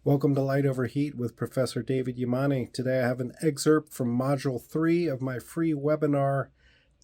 Welcome to Light Over Heat with Professor David Yamani. Today I have an excerpt from Module 3 of my free webinar,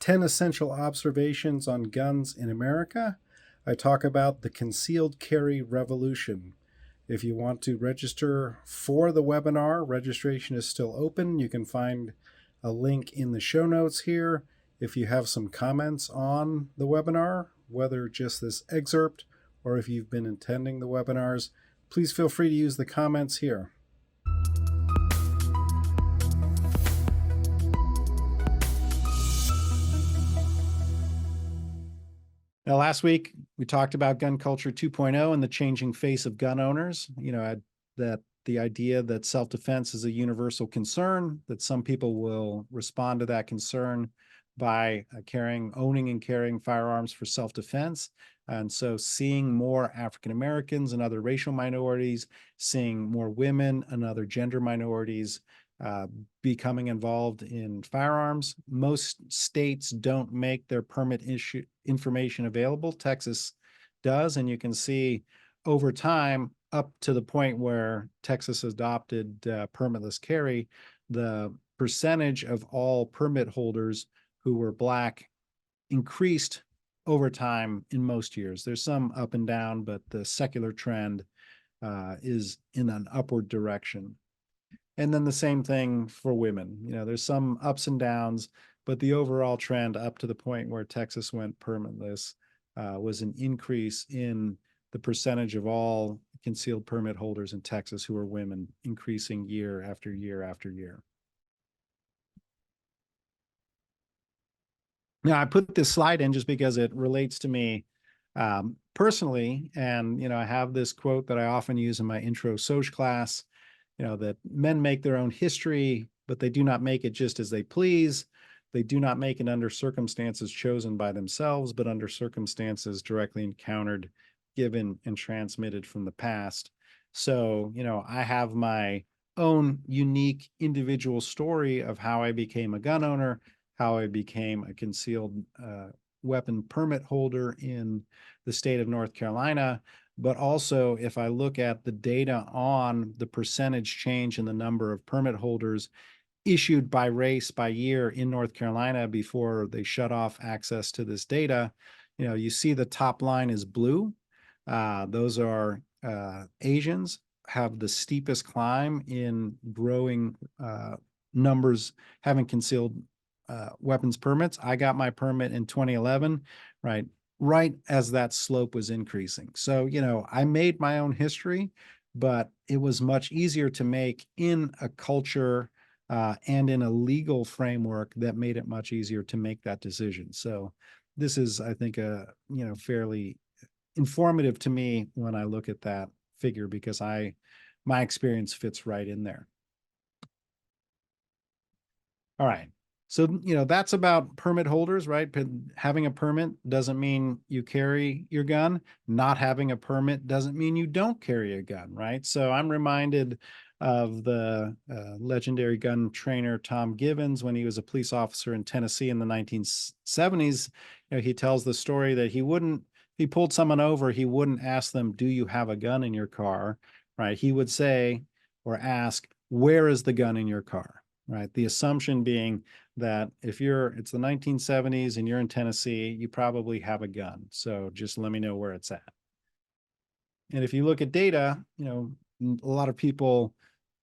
10 Essential Observations on Guns in America. I talk about the concealed carry revolution. If you want to register for the webinar, registration is still open. You can find a link in the show notes here. If you have some comments on the webinar, whether just this excerpt or if you've been attending the webinars, please feel free to use the comments here. Now, last week, we talked about gun culture 2.0 and the changing face of gun owners. That the idea that self-defense is a universal concern, that some people will respond to that concern by owning and carrying firearms for self-defense. And so seeing more African Americans and other racial minorities, seeing more women and other gender minorities becoming involved in firearms. Most states don't make their permit issue information available. Texas does, and you can see over time, up to the point where Texas adopted permitless carry, the percentage of all permit holders who were Black increased over time in most years. There's some up and down, but the secular trend is in an upward direction. And then the same thing for women. There's some ups and downs, but the overall trend up to the point where Texas went permitless was an increase in the percentage of all concealed permit holders in Texas who are women, increasing year after year after year. Now, I put this slide in just because it relates to me personally. And, I have this quote that I often use in my intro Soc class, that men make their own history, but they do not make it just as they please. They do not make it under circumstances chosen by themselves, but under circumstances directly encountered, given, and transmitted from the past. So, I have my own unique individual story of how I became a gun owner, how I became a concealed weapon permit holder in the state of North Carolina. But also, if I look at the data on the percentage change in the number of permit holders issued by race by year in North Carolina before they shut off access to this data, you see the top line is blue. Those are Asians have the steepest climb in growing numbers having concealed weapons permits. I got my permit in 2011, right as that slope was increasing. So, I made my own history, but it was much easier to make in a culture and in a legal framework that made it much easier to make that decision. So this is, I think, fairly informative to me when I look at that figure, because my experience fits right in there. All right. So, that's about permit holders, right? Having a permit doesn't mean you carry your gun. Not having a permit doesn't mean you don't carry a gun, right? So I'm reminded of the legendary gun trainer Tom Givens when he was a police officer in Tennessee in the 1970s. He tells the story that if he pulled someone over, he wouldn't ask them, "Do you have a gun in your car?" Right? He would say or ask, "Where is the gun in your car?" Right? The assumption being that if it's the 1970s and you're in Tennessee, you probably have a gun. So just let me know where it's at. And if you look at data, a lot of people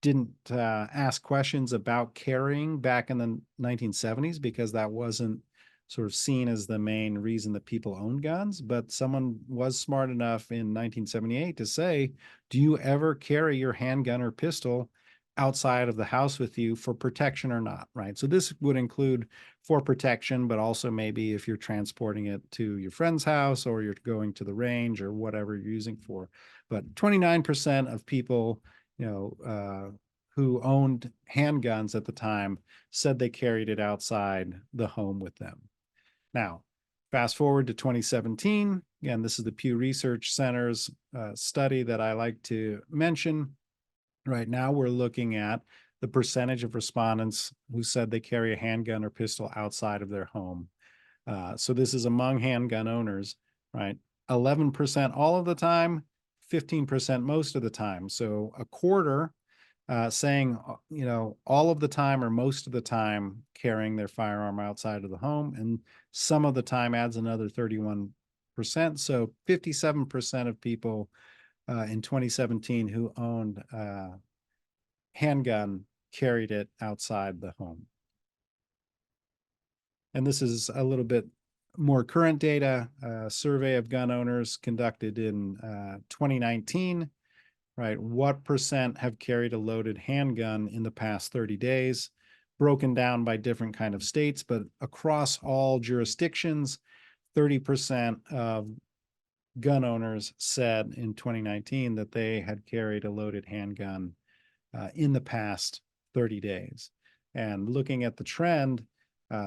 didn't ask questions about carrying back in the 1970s because that wasn't sort of seen as the main reason that people owned guns. But someone was smart enough in 1978 to say, do you ever carry your handgun or pistol outside of the house with you for protection or not, right? So this would include for protection, but also maybe if you're transporting it to your friend's house or you're going to the range or whatever you're using for. But 29% of people, who owned handguns at the time said they carried it outside the home with them. Now, fast forward to 2017. Again, this is the Pew Research Center's study that I like to mention. Right now, we're looking at the percentage of respondents who said they carry a handgun or pistol outside of their home. So this is among handgun owners, right? 11% all of the time, 15% most of the time. So a quarter saying, all of the time or most of the time carrying their firearm outside of the home, and some of the time adds another 31%. So 57% of people in 2017 who owned a handgun carried it outside the home. And this is a little bit more current data, a survey of gun owners conducted in 2019, right? What percent have carried a loaded handgun in the past 30 days, broken down by different kind of states, but across all jurisdictions, 30% of gun owners said in 2019 that they had carried a loaded handgun in the past 30 days. And looking at the trend,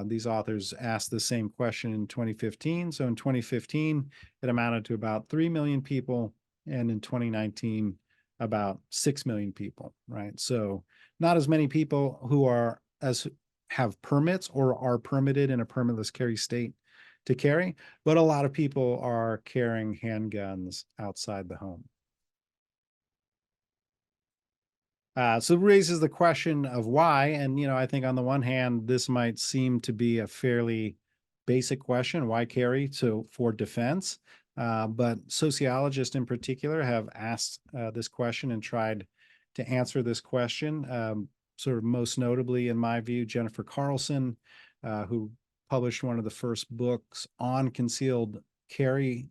these authors asked the same question in 2015. So in 2015, it amounted to about 3 million people. And in 2019, about 6 million people, right? So not as many people who have permits or are permitted in a permitless carry state to carry, but a lot of people are carrying handguns outside the home. So it raises the question of why. And, I think on the one hand, this might seem to be a fairly basic question, why carry for defense? But sociologists in particular have asked this question and tried to answer this question. Sort of most notably, in my view, Jennifer Carlson, who published one of the first books on concealed carry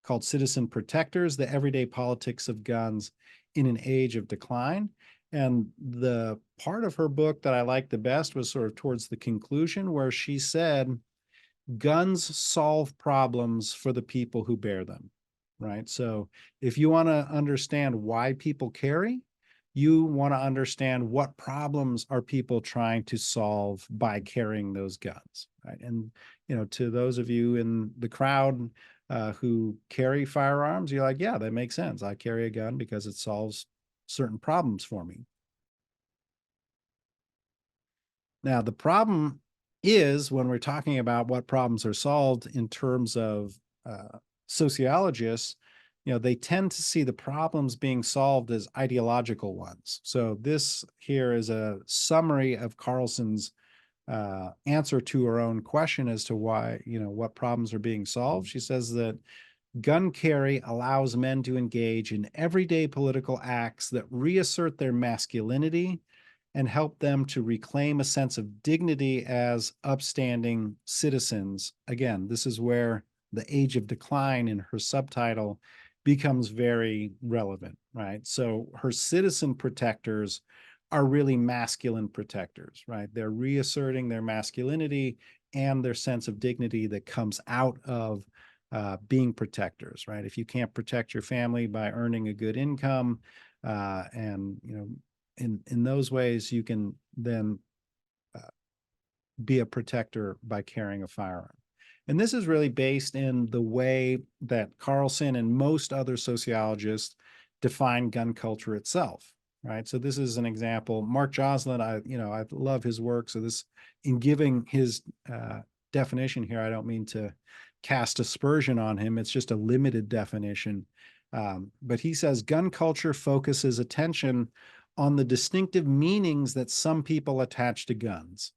called Citizen Protectors, The Everyday Politics of Guns in an Age of Decline. And the part of her book that I liked the best was sort of towards the conclusion, where she said, guns solve problems for the people who bear them, right? So if you want to understand why people carry, you want to understand what problems are people trying to solve by carrying those guns, right? And, to those of you in the crowd who carry firearms, you're like, yeah, that makes sense. I carry a gun because it solves certain problems for me. Now, the problem is when we're talking about what problems are solved in terms of sociologists, they tend to see the problems being solved as ideological ones. So this here is a summary of Carlson's answer to her own question as to why, what problems are being solved. She says that gun carry allows men to engage in everyday political acts that reassert their masculinity and help them to reclaim a sense of dignity as upstanding citizens. Again, this is where the age of decline in her subtitle becomes very relevant, right? So her citizen protectors are really masculine protectors, right? They're reasserting their masculinity and their sense of dignity that comes out of being protectors, right? If you can't protect your family by earning a good income, and in those ways, you can then be a protector by carrying a firearm. And this is really based in the way that Carlson and most other sociologists define gun culture itself, right? So this is an example. Mark Joslin, I love his work. So this, in giving his definition here, I don't mean to cast aspersion on him. It's just a limited definition. But he says gun culture focuses attention on the distinctive meanings that some people attach to guns.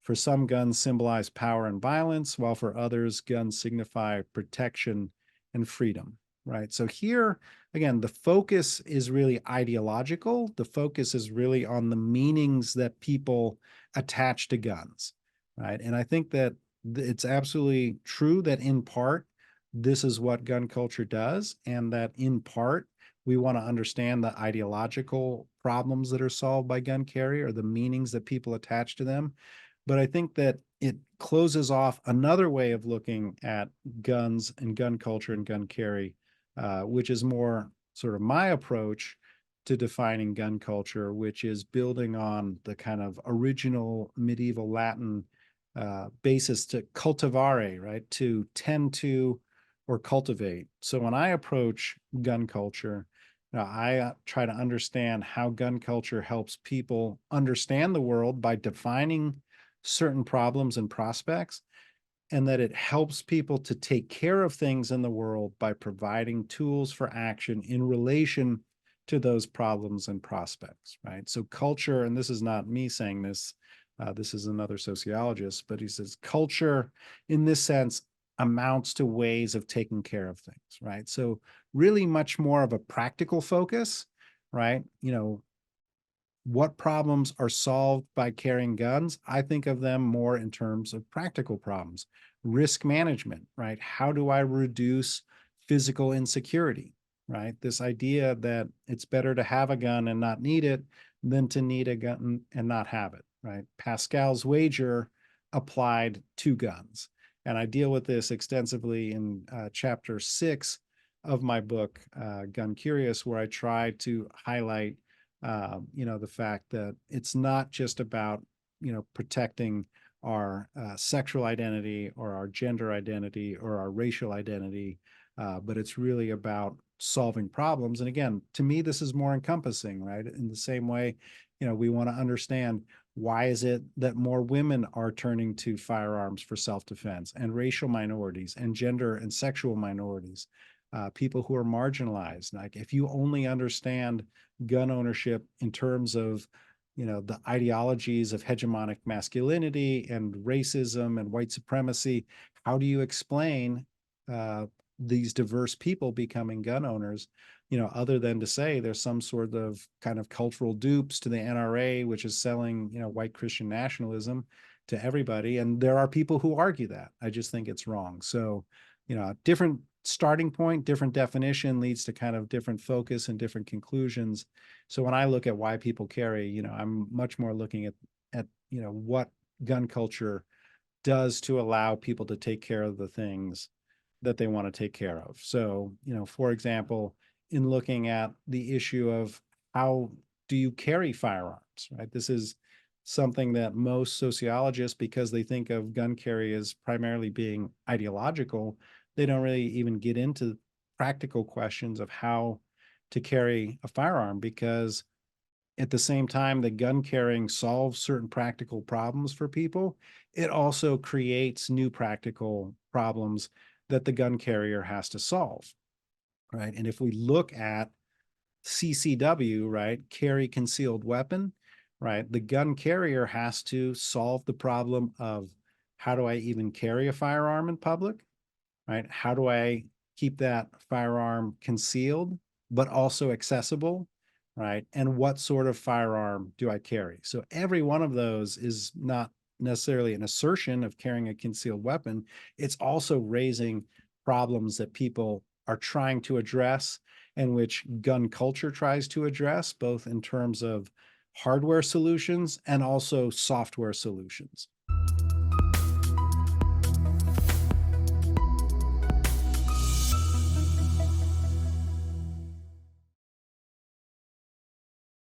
For some, guns symbolize power and violence, while for others, guns signify protection and freedom, right? So here, again, the focus is really ideological. The focus is really on the meanings that people attach to guns, right? And I think that it's absolutely true that in part, this is what gun culture does, and that in part, we want to understand the ideological problems that are solved by gun carry or the meanings that people attach to them. But I think that it closes off another way of looking at guns and gun culture and gun carry, which is more sort of my approach to defining gun culture, which is building on the kind of original medieval Latin basis to cultivare, right? To tend to or cultivate. So when I approach gun culture, I try to understand how gun culture helps people understand the world by defining certain problems and prospects, and that it helps people to take care of things in the world by providing tools for action in relation to those problems and prospects, right? So culture, and this is not me saying this, this is another sociologist, but he says culture in this sense amounts to ways of taking care of things, right? So really much more of a practical focus, right? What problems are solved by carrying guns? I think of them more in terms of practical problems. Risk management, right? How do I reduce physical insecurity, right? This idea that it's better to have a gun and not need it than to need a gun and not have it, right? Pascal's wager applied to guns. And I deal with this extensively in chapter 6 of my book, Gun Curious, where I try to highlight the fact that it's not just about, protecting our sexual identity or our gender identity or our racial identity, but it's really about solving problems. And again, to me, this is more encompassing, right? In the same way, we want to understand why is it that more women are turning to firearms for self-defense, and racial minorities and gender and sexual minorities, people who are marginalized. Like if you only understand gun ownership in terms of the ideologies of hegemonic masculinity and racism and white supremacy, how do you explain these diverse people becoming gun owners, other than to say there's some sort of kind of cultural dupes to the NRA, which is selling white Christian nationalism to everybody. And there are people who argue that. I just think it's wrong. So different starting point, different definition leads to kind of different focus and different conclusions. So when I look at why people carry, I'm much more looking at what gun culture does to allow people to take care of the things that they want to take care of. So, for example, in looking at the issue of how do you carry firearms, right? This is something that most sociologists, because they think of gun carry as primarily being ideological, they don't really even get into practical questions of how to carry a firearm, because at the same time that gun carrying solves certain practical problems for people, it also creates new practical problems that the gun carrier has to solve, right? And if we look at CCW, right, carry concealed weapon, right, the gun carrier has to solve the problem of how do I even carry a firearm in public, right? How do I keep that firearm concealed, but also accessible, right? And what sort of firearm do I carry? So every one of those is not necessarily an assertion of carrying a concealed weapon. It's also raising problems that people are trying to address and which gun culture tries to address, both in terms of hardware solutions and also software solutions.